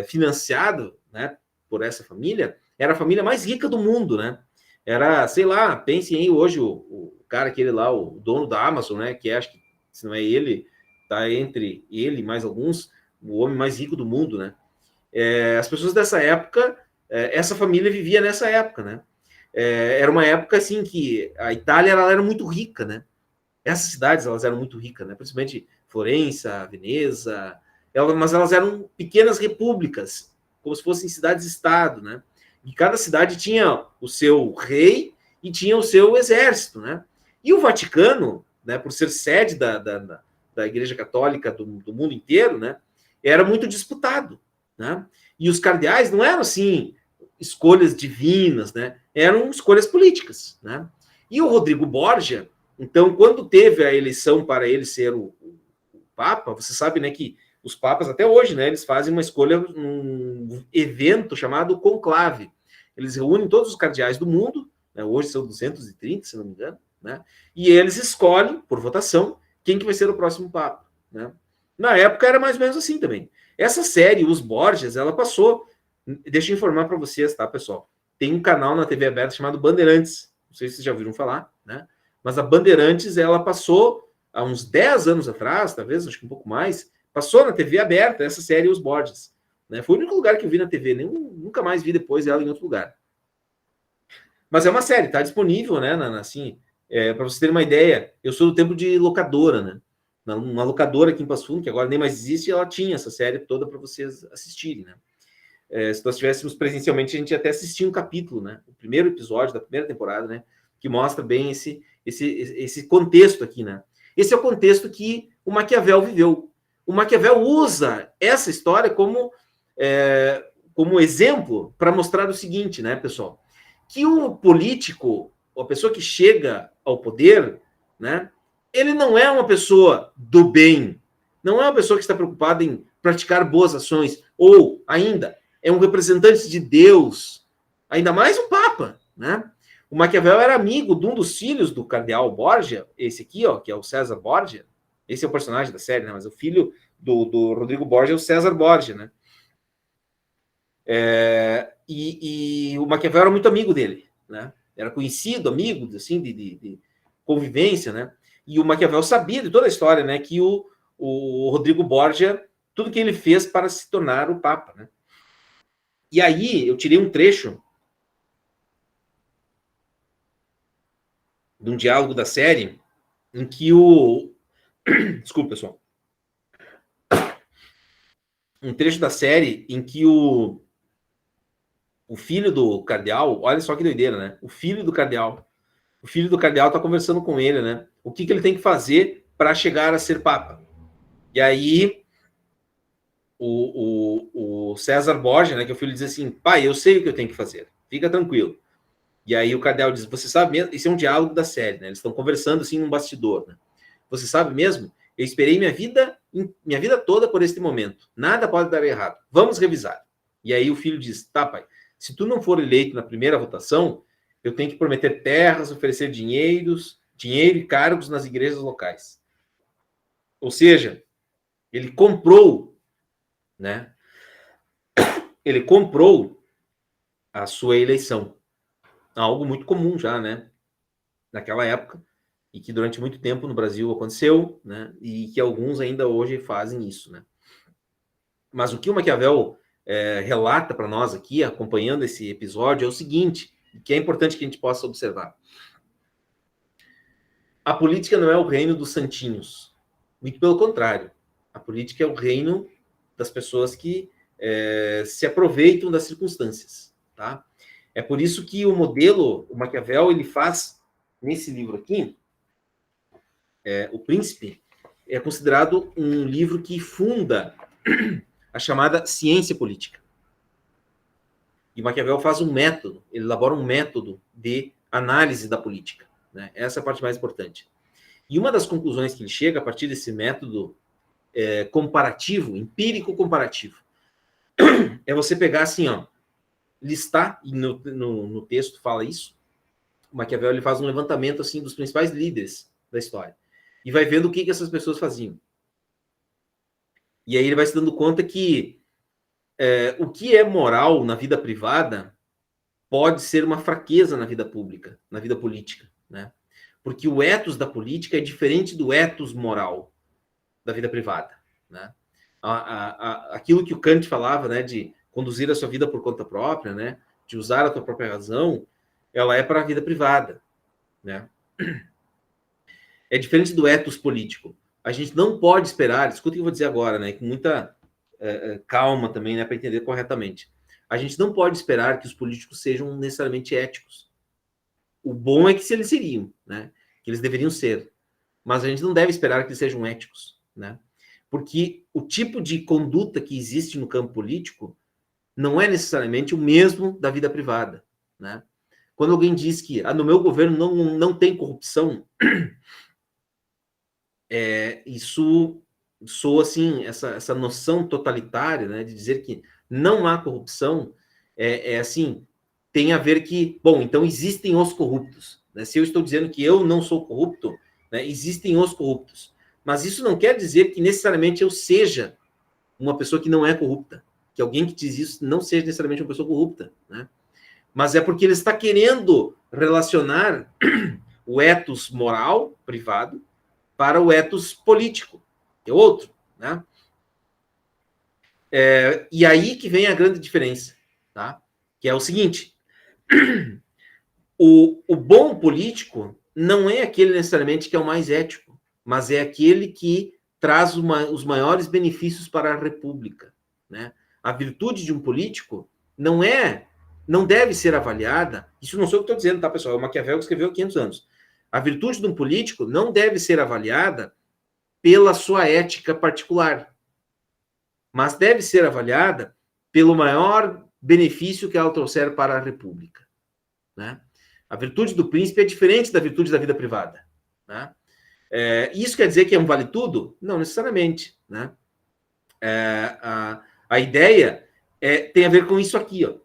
financiado, né, por essa família, era a família mais rica do mundo, né? Era, sei lá, pensem aí hoje o cara, aquele lá, o dono da Amazon, né? Que acho que, se não é ele, tá entre ele e mais alguns, o homem mais rico do mundo, né? As pessoas dessa época, essa família vivia nessa época, né? Era uma época, assim, que a Itália, ela era muito rica, né? Essas cidades, elas eram muito ricas, né? Principalmente Florença, Veneza, mas elas eram pequenas repúblicas, como se fossem cidades-estado, né? E cada cidade tinha o seu rei e tinha o seu exército, né? E o Vaticano, né, por ser sede da Igreja Católica do mundo inteiro, né, era muito disputado, né? E os cardeais não eram, assim, escolhas divinas, né? Eram escolhas políticas, né? E o Rodrigo Borgia, então, quando teve a eleição para ele ser o Papa, você sabe, né, que os papas, até hoje, né, eles fazem uma escolha, um evento chamado conclave. Eles reúnem todos os cardeais do mundo, né, hoje são 230, se não me engano, né, e eles escolhem, por votação, quem que vai ser o próximo papa. Né. Na época era mais ou menos assim também. Essa série, Os Borgias, ela passou... Deixa eu informar para vocês, tá, pessoal? Tem um canal na TV aberta chamado Bandeirantes. Não sei se vocês já ouviram falar, né? Mas a Bandeirantes, ela passou há uns 10 anos atrás, talvez, acho que um pouco mais, passou na TV aberta essa série Os Borgias. Né? Foi o único lugar que eu vi na TV, nunca mais vi depois ela em outro lugar. Mas é uma série, tá disponível, né, assim, Para você ter uma ideia, eu sou do tempo de locadora, né? Uma locadora aqui em Passo Fundo, que agora nem mais existe, ela tinha essa série toda para vocês assistirem, né? Se nós estivéssemos presencialmente, a gente ia até assistir um capítulo, né? O primeiro episódio da primeira temporada, né? Que mostra bem esse contexto aqui, né? Esse é o contexto que o Maquiavel viveu. O Maquiavel usa essa história como exemplo para mostrar o seguinte, né, pessoal? Que o político, a pessoa que chega ao poder, né? Ele não é uma pessoa do bem, não é uma pessoa que está preocupada em praticar boas ações, ou ainda é um representante de Deus, ainda mais o Papa, né? O Maquiavel era amigo de um dos filhos do cardeal Borgia, esse aqui, ó, que é o César Borgia. Esse é o personagem da série, né? Mas o filho do Rodrigo Borgia é o César Borgia, né? E o Maquiavel era muito amigo dele, né? Era conhecido, amigo, assim, de convivência, né? E o Maquiavel sabia de toda a história, né? Que o Rodrigo Borgia, tudo que ele fez para se tornar o Papa, né? E aí, eu tirei um trecho de um diálogo da série em que Desculpa, pessoal. Um trecho da série em que o filho do cardeal, olha só que doideira, né? O filho do cardeal tá conversando com ele, né? O que ele tem que fazer para chegar a ser Papa. E aí, o César Borgia, né, que é o filho, diz assim, pai, eu sei o que eu tenho que fazer, fica tranquilo. E aí o cardeal diz, você sabe mesmo? Isso é um diálogo da série, né? Eles estão conversando assim num bastidor, né? Você sabe mesmo? Eu esperei minha vida toda por este momento. Nada pode dar errado. Vamos revisar. E aí o filho diz, tá, pai, se tu não for eleito na primeira votação, eu tenho que prometer terras, oferecer dinheiro e cargos nas igrejas locais. Ou seja, ele comprou, né? Ele comprou a sua eleição. Algo muito comum já, né? Naquela época, e que durante muito tempo no Brasil aconteceu, né? E que alguns ainda hoje fazem isso, né? Mas o que o Maquiavel relata para nós aqui, acompanhando esse episódio, é o seguinte, que é importante que a gente possa observar. A política não é o reino dos santinhos. Muito pelo contrário. A política é o reino das pessoas que se aproveitam das circunstâncias, tá? É por isso que o modelo, o Maquiavel, ele faz, nesse livro aqui, O Príncipe, é considerado um livro que funda a chamada ciência política. E Maquiavel faz um método, ele elabora um método de análise da política, né? Essa é a parte mais importante. E uma das conclusões que ele chega a partir desse método comparativo, empírico comparativo, é você pegar assim, ó, listar, e no texto fala isso, o Maquiavel ele faz um levantamento assim dos principais líderes da história e vai vendo o que essas pessoas faziam. E aí ele vai se dando conta que o que é moral na vida privada pode ser uma fraqueza na vida pública, na vida política, né? Porque o ethos da política é diferente do ethos moral da vida privada, né? Aquilo que o Kant falava, né, de conduzir a sua vida por conta própria, né, de usar a tua própria razão, ela é para a vida privada, né? É diferente do ethos político. A gente não pode esperar, escuta o que eu vou dizer agora, né, com muita calma também, né, para entender corretamente. A gente não pode esperar que os políticos sejam necessariamente éticos. O bom é que se eles seriam, né, que eles deveriam ser. Mas a gente não deve esperar que eles sejam éticos, né? Porque o tipo de conduta que existe no campo político não é necessariamente o mesmo da vida privada, né? Quando alguém diz que no meu governo não tem corrupção, isso soa assim, essa noção totalitária, né, de dizer que não há corrupção, assim, tem a ver que, bom, então existem os corruptos, né? Se eu estou dizendo que eu não sou corrupto, né, existem os corruptos. Mas isso não quer dizer que necessariamente eu seja uma pessoa que não é corrupta. Que alguém que diz isso não seja necessariamente uma pessoa corrupta, né? Mas é porque ele está querendo relacionar o ethos moral, privado, para o ethos político, que é outro, né? E aí que vem a grande diferença, tá? Que é o seguinte, o bom político não é aquele necessariamente que é o mais ético, mas é aquele que traz os maiores benefícios para a República, né? A virtude de um político não deve ser avaliada, isso não sou eu que estou dizendo, tá, pessoal? É o Maquiavel que escreveu há 500 anos. A virtude de um político não deve ser avaliada pela sua ética particular, mas deve ser avaliada pelo maior benefício que ela trouxer para a República, né? A virtude do príncipe é diferente da virtude da vida privada, né? Isso quer dizer que é um vale tudo? Não necessariamente, né? A ideia tem a ver com isso aqui, ó.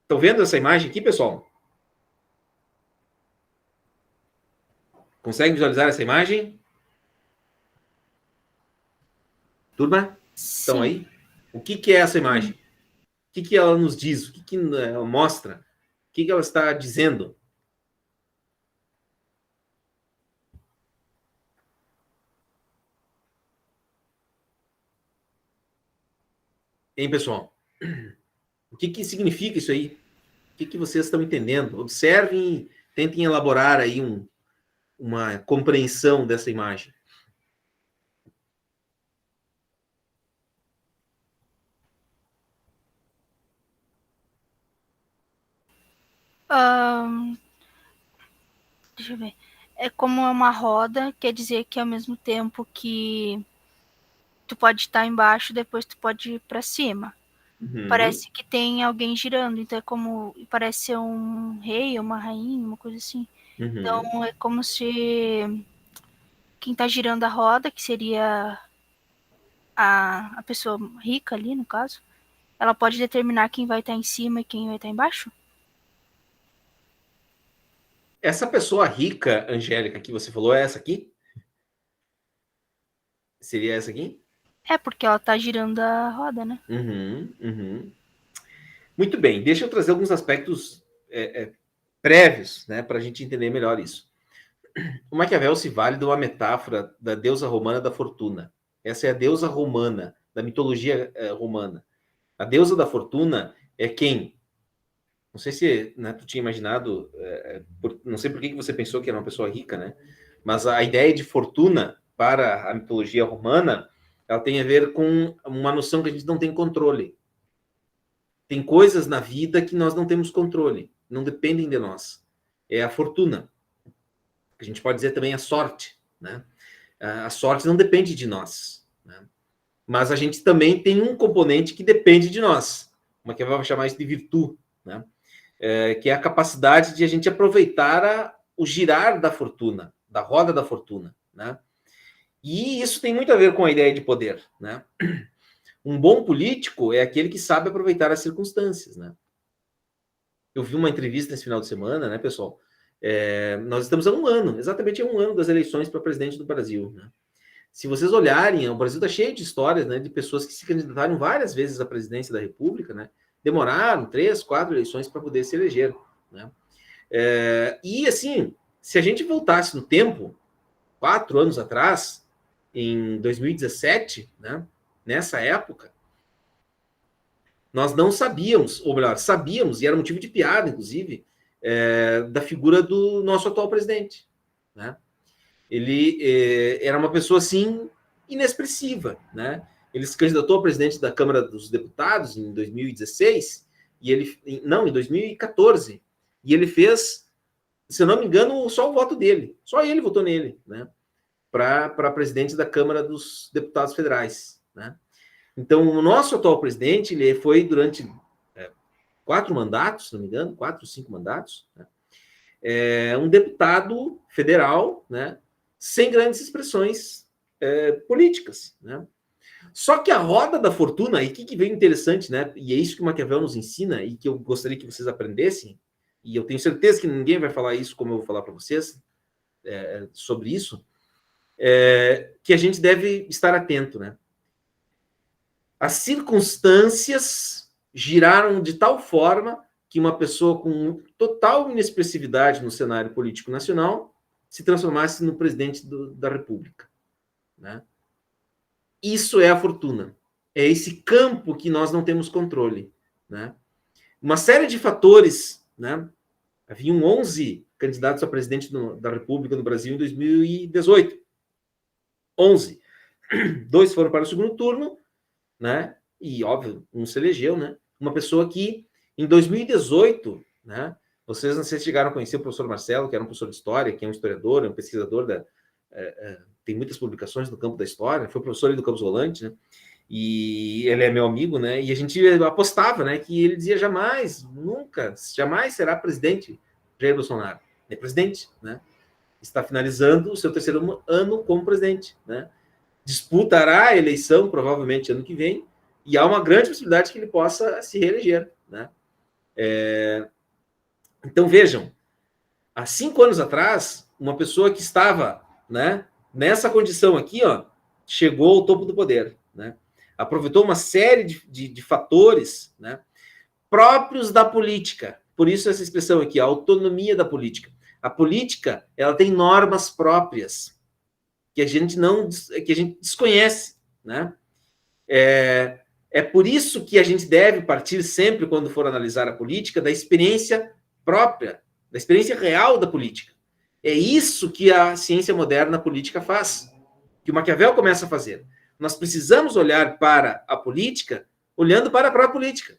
Estão vendo essa imagem aqui, pessoal? Consegue visualizar essa imagem? Turma? Estão aí? O que é essa imagem? O que ela nos diz? O que ela mostra? O que ela está dizendo? Hein, pessoal? O que significa isso aí? O que vocês estão entendendo? Observem e tentem elaborar aí uma compreensão dessa imagem. Deixa eu ver. É como uma roda, quer dizer que ao mesmo tempo que tu pode estar embaixo, depois tu pode ir para cima. Uhum. Parece que tem alguém girando, então é como, parece ser um rei, uma rainha, uma coisa assim. Uhum. Então é como se quem tá girando a roda, que seria a pessoa rica ali, no caso, ela pode determinar quem vai estar em cima e quem vai estar embaixo? Essa pessoa rica, Angélica, que você falou, é essa aqui? Seria essa aqui? É, porque ela tá girando a roda, né? Uhum. Muito bem, deixa eu trazer alguns aspectos prévios, né, para a gente entender melhor isso. O Maquiavel se vale de uma metáfora da deusa romana da fortuna. Essa é a deusa romana, da mitologia romana. A deusa da fortuna é quem? Não sei se, né, tu tinha imaginado, não sei por que você pensou que era uma pessoa rica, né? Mas a ideia de fortuna para a mitologia romana, ela tem a ver com uma noção que a gente não tem controle. Tem coisas na vida que nós não temos controle, não dependem de nós. É a fortuna. A gente pode dizer também a sorte, né? A sorte não depende de nós, né? Mas a gente também tem um componente que depende de nós. Como é que eu vou chamar isso de virtude, né? Que é a capacidade de a gente aproveitar o girar da fortuna, da roda da fortuna, né? E isso tem muito a ver com a ideia de poder, né? Um bom político é aquele que sabe aproveitar as circunstâncias, né? Eu vi uma entrevista nesse final de semana, né, pessoal? Nós estamos há um ano, exatamente há um ano das eleições para presidente do Brasil, né? Se vocês olharem, o Brasil está cheio de histórias, né, de pessoas que se candidataram várias vezes à presidência da República, né? Demoraram 3, 4 eleições para poder se eleger, né? E, assim, se a gente voltasse no tempo, 4 anos atrás, em 2017, né, nessa época, nós não sabíamos, ou melhor, sabíamos, e era motivo de piada, inclusive, da figura do nosso atual presidente, né? Ele era uma pessoa, assim, inexpressiva, né? Ele se candidatou a presidente da Câmara dos Deputados em 2016, em 2014, e ele fez, se eu não me engano, só o voto dele, só ele votou nele, né? Para presidente da Câmara dos Deputados Federais, né? Então, o nosso atual presidente, ele foi durante 4 mandatos, se não me engano, 4 ou 5 mandatos, né? Um deputado federal, né? Sem grandes expressões políticas, né? Só que a roda da fortuna, e o que vem interessante, né? E é isso que o Maquiavel nos ensina e que eu gostaria que vocês aprendessem, e eu tenho certeza que ninguém vai falar isso como eu vou falar para vocês sobre isso, que a gente deve estar atento, né? As circunstâncias giraram de tal forma que uma pessoa com total inexpressividade no cenário político nacional se transformasse no presidente da República, né? Isso é a fortuna. É esse campo que nós não temos controle, né? Uma série de fatores, né? Haviam 11 candidatos a presidente da República no Brasil em 2018. 11. 2 foram para o segundo turno, né? E, óbvio, um se elegeu, né? Uma pessoa que, em 2018, né? Vocês não sei se chegaram a conhecer o professor Marcelo, que era um professor de história, que é um historiador, é um pesquisador, tem muitas publicações no campo da história, foi professor ali do Campos Volante, né? E ele é meu amigo, né? E a gente apostava, né? Que ele dizia jamais, nunca, jamais será presidente Jair Bolsonaro. É presidente, né? Está finalizando o seu terceiro ano como presidente, né? Disputará a eleição, provavelmente, ano que vem, e há uma grande possibilidade que ele possa se reeleger, né? Então, vejam, há 5 anos atrás, uma pessoa que estava, né, nessa condição aqui, ó, chegou ao topo do poder, né? Aproveitou uma série de fatores, né, próprios da política. Por isso essa expressão aqui, a autonomia da política. A política, ela tem normas próprias que a gente desconhece, né? É por isso que a gente deve partir sempre, quando for analisar a política, da experiência própria, da experiência real da política. É isso que a ciência moderna política faz, que o Maquiavel começa a fazer. Nós precisamos olhar para a política olhando para a própria política,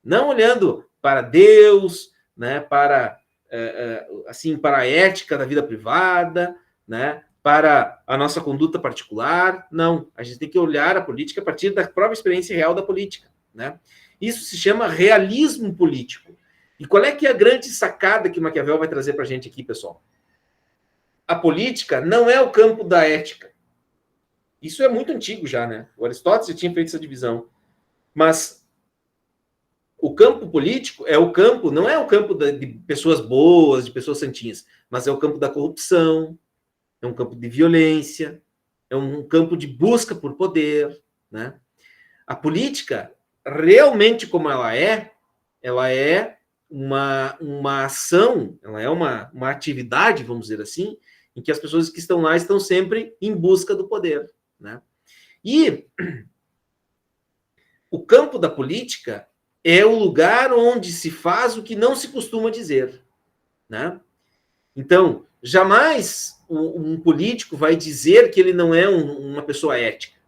não olhando para Deus, né, para a ética da vida privada, né, para a nossa conduta particular. Não, a gente tem que olhar a política a partir da própria experiência real da política, né? Isso se chama realismo político. E qual é que é a grande sacada que Maquiavel vai trazer para a gente aqui, pessoal? A política não é o campo da ética. Isso é muito antigo já, né? O Aristóteles já tinha feito essa divisão. Mas o campo político é o campo, não é o campo de pessoas boas, de pessoas santinhas, mas é o campo da corrupção, é um campo de violência, é um campo de busca por poder, né? A política, realmente como ela é uma ação, ela é uma atividade, vamos dizer assim, em que as pessoas que estão lá estão sempre em busca do poder, né? E o campo da política é o lugar onde se faz o que não se costuma dizer, né? Então, jamais um político vai dizer que ele não é uma pessoa ética,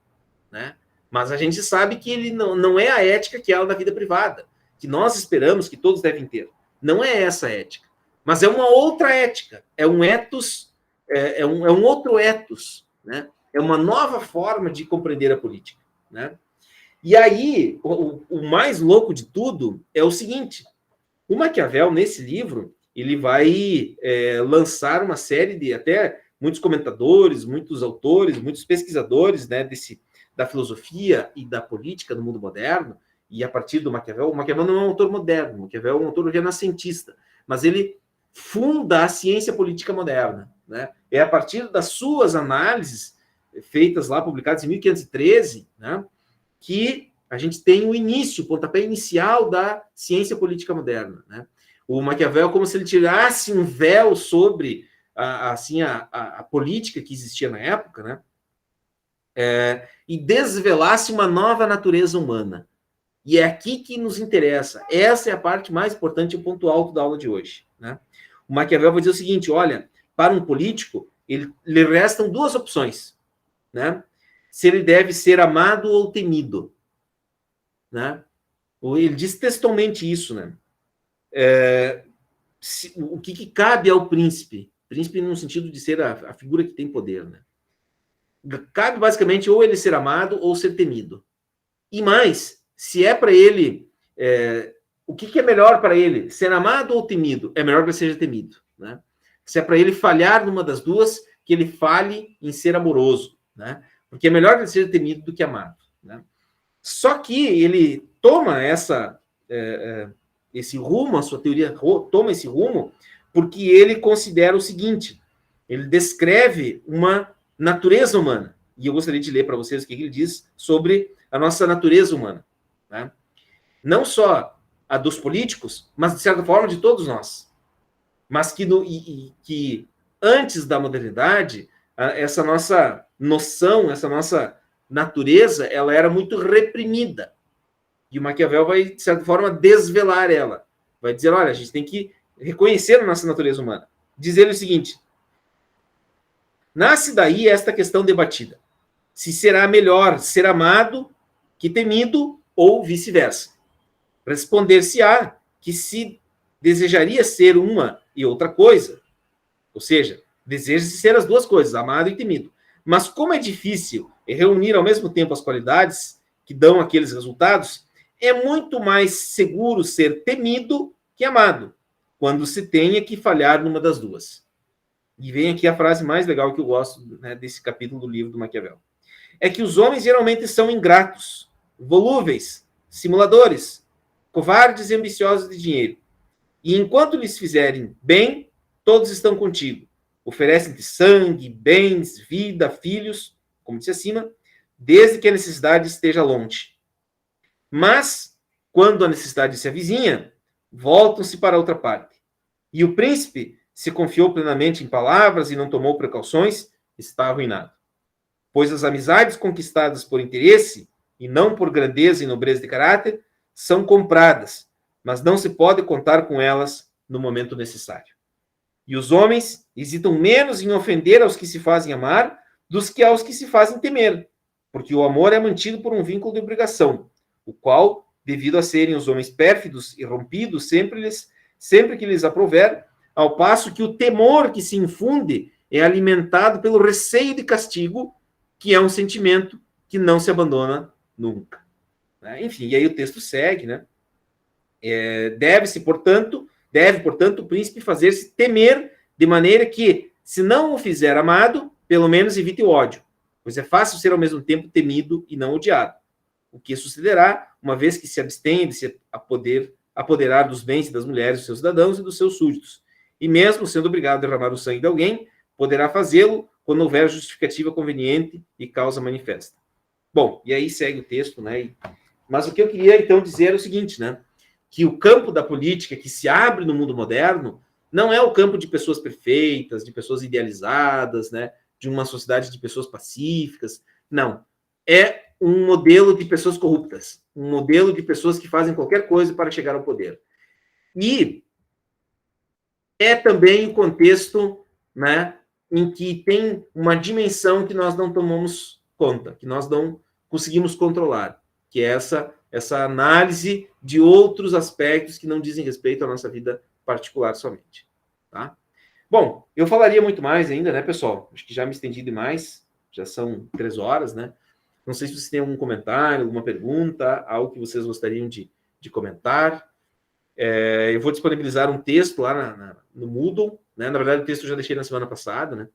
né? Mas a gente sabe que ele não é a ética que é da vida privada, que nós esperamos que todos devem ter. Não é essa ética, mas é uma outra ética, é um ethos, é um outro ethos, né? É uma nova forma de compreender a política, né? E aí, o mais louco de tudo é o seguinte: o Maquiavel, nesse livro, ele vai lançar uma série de, até muitos comentadores, muitos autores, muitos pesquisadores, né, da filosofia e da política no mundo moderno, e a partir do Maquiavel, o Maquiavel não é um autor moderno, o Maquiavel é um autor renascentista, mas ele funda a ciência política moderna, né? É a partir das suas análises, feitas lá, publicadas em 1513, né, que a gente tem o início, o pontapé inicial da ciência política moderna, né? O Maquiavel é como se ele tirasse um véu sobre a política que existia na época, né? E desvelasse uma nova natureza humana. E é aqui que nos interessa. Essa é a parte mais importante e o ponto alto da aula de hoje, né? O Maquiavel vai dizer o seguinte: olha, para um político, lhe restam 2 opções, né? Se ele deve ser amado ou temido, né? Ele diz textualmente isso, né? O que cabe ao príncipe? Príncipe no sentido de ser a figura que tem poder, né? Cabe basicamente ou ele ser amado ou ser temido. E mais, se é para ele, o que é melhor para ele? Ser amado ou temido? É melhor que ele seja temido, né? Se é para ele falhar numa das duas, que ele falhe em ser amoroso, né? Porque é melhor que ele seja temido do que amado, né? Só que ele toma esse rumo, a sua teoria toma esse rumo, porque ele considera o seguinte: ele descreve uma natureza humana. E eu gostaria de ler para vocês o que ele diz sobre a nossa natureza humana, né? Não só a dos políticos, mas, de certa forma, de todos nós. Mas que antes da modernidade, essa nossa noção, essa nossa natureza, ela era muito reprimida. E o Maquiavel vai, de certa forma, desvelar ela. Vai dizer: olha, a gente tem que reconhecer a nossa natureza humana. Diz ele o seguinte: nasce daí esta questão debatida: se será melhor ser amado que temido ou vice-versa. Responder-se-á que se desejaria ser uma e outra coisa, ou seja, deseja-se ser as duas coisas, amado e temido. Mas como é difícil reunir ao mesmo tempo as qualidades que dão aqueles resultados, é muito mais seguro ser temido que amado, quando se tenha que falhar numa das duas. E vem aqui a frase mais legal que eu gosto, né, desse capítulo do livro do Maquiavel. É que os homens geralmente são ingratos, volúveis, simuladores, covardes e ambiciosos de dinheiro. E enquanto lhes fizerem bem, todos estão contigo. Oferecem-te sangue, bens, vida, filhos, como disse acima, desde que a necessidade esteja longe. Mas, quando a necessidade se avizinha, voltam-se para outra parte. E o príncipe se confiou plenamente em palavras e não tomou precauções, está arruinado. Pois as amizades conquistadas por interesse, e não por grandeza e nobreza de caráter, são compradas, mas não se pode contar com elas no momento necessário. E os homens hesitam menos em ofender aos que se fazem amar dos que aos que se fazem temer, porque o amor é mantido por um vínculo de obrigação, o qual, devido a serem os homens pérfidos e rompidos sempre que lhes aprouver, ao passo que o temor que se infunde é alimentado pelo receio de castigo, que é um sentimento que não se abandona nunca. Enfim, e aí o texto segue, né? Deve, portanto, o príncipe fazer-se temer, de maneira que, se não o fizer amado, pelo menos evite o ódio, pois é fácil ser ao mesmo tempo temido e não odiado, o que sucederá uma vez que se abstém de se apoderar dos bens e das mulheres dos seus cidadãos e dos seus súditos, e mesmo sendo obrigado a derramar o sangue de alguém, poderá fazê-lo quando houver justificativa conveniente e causa manifesta. Bom, e aí segue o texto, né? Mas o que eu queria, então, dizer é o seguinte, né? Que o campo da política que se abre no mundo moderno não é o campo de pessoas perfeitas, de pessoas idealizadas, né? De uma sociedade de pessoas pacíficas. Não. É um modelo de pessoas corruptas, um modelo de pessoas que fazem qualquer coisa para chegar ao poder. E é também o contexto, né, em que tem uma dimensão que nós não tomamos conta, que nós não conseguimos controlar, que é essa análise de outros aspectos que não dizem respeito à nossa vida particular somente. Tá? Bom, eu falaria muito mais ainda, né, pessoal? Acho que já me estendi demais, já são 3 horas, né? Não sei se vocês têm algum comentário, alguma pergunta, algo que vocês gostariam de comentar. Eu vou disponibilizar um texto lá no Moodle, né? Na verdade, o texto eu já deixei na semana passada, né?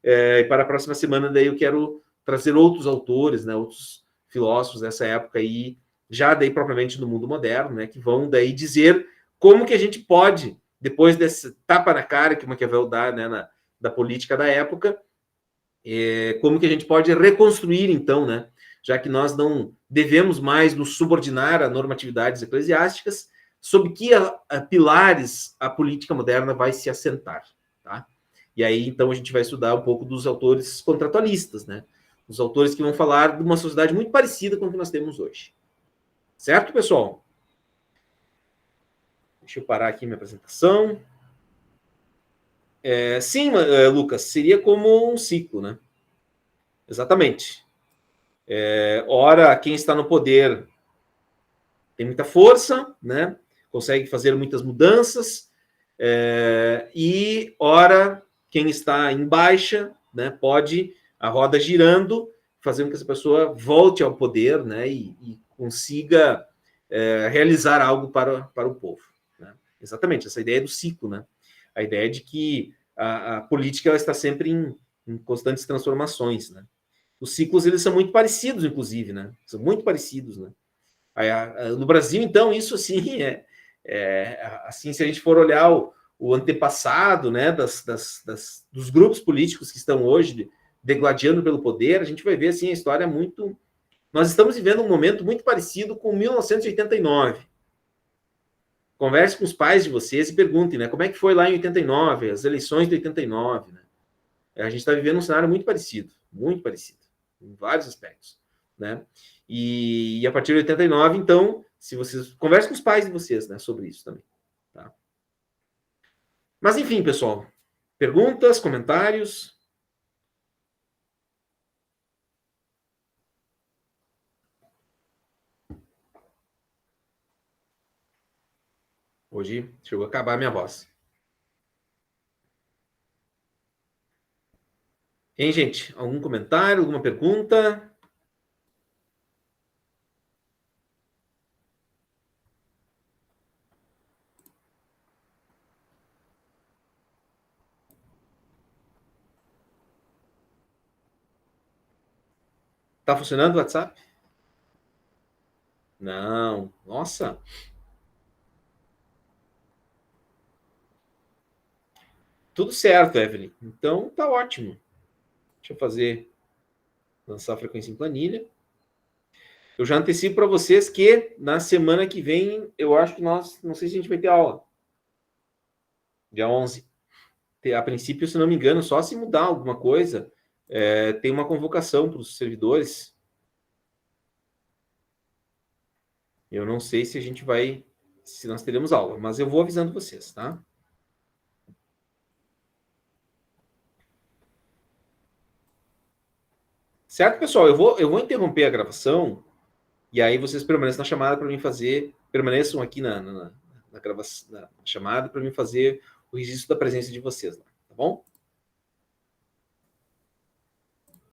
E para a próxima semana, daí eu quero trazer outros autores, né? Outros filósofos dessa época aí, já daí propriamente no mundo moderno, né? Que vão daí dizer como que a gente pode, depois desse tapa na cara que o Maquiavel dá, né? Da política da época, como que a gente pode reconstruir, então, né? Já que nós não devemos mais nos subordinar a normatividades eclesiásticas, sob que pilares a política moderna vai se assentar, tá? E aí, então, a gente vai estudar um pouco dos autores contratualistas, né? Os autores que vão falar de uma sociedade muito parecida com o que nós temos hoje. Certo, pessoal? Deixa eu parar aqui minha apresentação. Sim, Lucas, seria como um ciclo, né? Exatamente. Ora, quem está no poder tem muita força, né? Consegue fazer muitas mudanças, e, ora, quem está em baixa, né, pode, a roda girando, fazer com que essa pessoa volte ao poder, né, e consiga realizar algo para o povo. Né? Exatamente, essa ideia do ciclo, né? A ideia de que a política ela está sempre em constantes transformações, né? Os ciclos, eles são muito parecidos, inclusive, né? São muito parecidos, né? No Brasil, então, isso assim assim, se a gente for olhar o antepassado, né, dos grupos políticos que estão hoje degladiando pelo poder, a gente vai ver assim a história muito. Nós estamos vivendo um momento muito parecido com 1989. Converse com os pais de vocês e perguntem, né, como é que foi lá em 89, as eleições de 89, né? A gente está vivendo um cenário muito parecido, em vários aspectos, né? E a partir de 89, então, se vocês conversem com os pais de vocês, né, sobre isso também, tá? Mas, enfim, pessoal. Perguntas, comentários? Hoje chegou a acabar a minha voz. Hein, gente? Algum comentário, alguma pergunta? Tá funcionando o WhatsApp? Não. Nossa. Tudo certo, Evelyn. Então, tá ótimo. Deixa eu fazer... Lançar a frequência em planilha. Eu já antecipo para vocês que na semana que vem, eu acho que nós... Não sei se a gente vai ter aula. Dia 11. A princípio, se não me engano, só se mudar alguma coisa, tem uma convocação para os servidores. Eu não sei se a gente vai... Se nós teremos aula, mas eu vou avisando vocês, tá? Certo, pessoal? Eu vou interromper a gravação e aí vocês permaneçam na chamada para mim fazer... Permaneçam aqui na gravação, na chamada para mim fazer o registro da presença de vocês, tá bom?